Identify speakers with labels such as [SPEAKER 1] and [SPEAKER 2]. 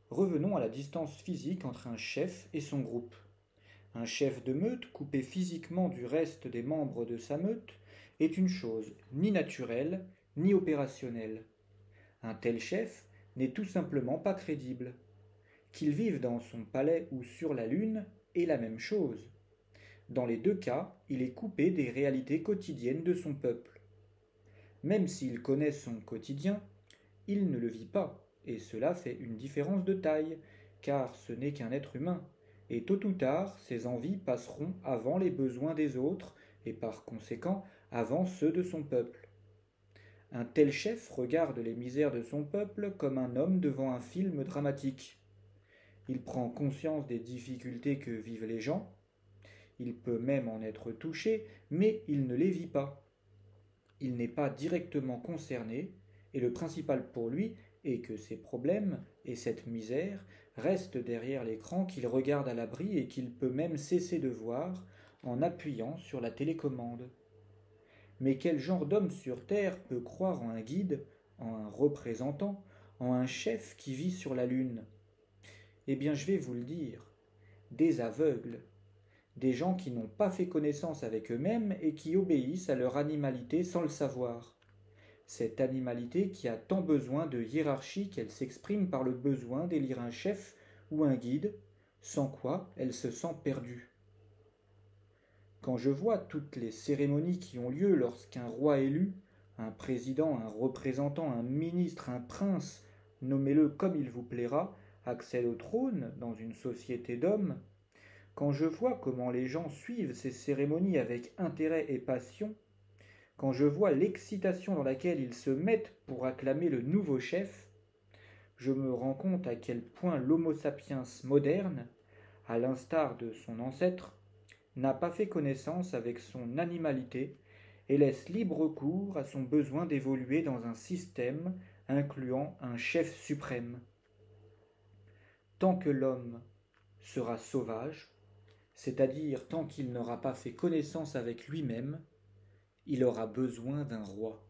[SPEAKER 1] Revenons à la distance physique entre un chef et son groupe. Un chef de meute, coupé physiquement du reste des membres de sa meute, est une chose ni naturelle ni opérationnelle. Un tel chef n'est tout simplement pas crédible. Qu'il vive dans son palais ou sur la lune est la même chose. Dans les deux cas, il est coupé des réalités quotidiennes de son peuple. Même s'il connaît son quotidien, il ne le vit pas, et cela fait une différence de taille, car ce n'est qu'un être humain, et tôt ou tard ses envies passeront avant les besoins des autres, et par conséquent avant ceux de son peuple. Un tel chef regarde les misères de son peuple comme un homme devant un film dramatique. Il prend conscience des difficultés que vivent les gens, il peut même en être touché, mais il ne les vit pas. Il n'est pas directement concerné, et le principal pour lui est que ces problèmes et cette misère restent derrière l'écran qu'il regarde à l'abri et qu'il peut même cesser de voir en appuyant sur la télécommande. Mais quel genre d'homme sur Terre peut croire en un guide, en un représentant, en un chef qui vit sur la Lune? Eh bien, je vais vous le dire, des aveugles, des gens qui n'ont pas fait connaissance avec eux-mêmes et qui obéissent à leur animalité sans le savoir. Cette animalité qui a tant besoin de hiérarchie qu'elle s'exprime par le besoin d'élire un chef ou un guide, sans quoi elle se sent perdue. Quand je vois toutes les cérémonies qui ont lieu lorsqu'un roi élu, un président, un représentant, un ministre, un prince, nommez-le comme il vous plaira, accède au trône dans une société d'hommes, quand je vois comment les gens suivent ces cérémonies avec intérêt et passion, quand je vois l'excitation dans laquelle ils se mettent pour acclamer le nouveau chef, je me rends compte à quel point l'Homo sapiens moderne, à l'instar de son ancêtre, n'a pas fait connaissance avec son animalité et laisse libre cours à son besoin d'évoluer dans un système incluant un chef suprême. Tant que l'homme sera sauvage, c'est-à-dire tant qu'il n'aura pas fait connaissance avec lui-même, il aura besoin d'un roi.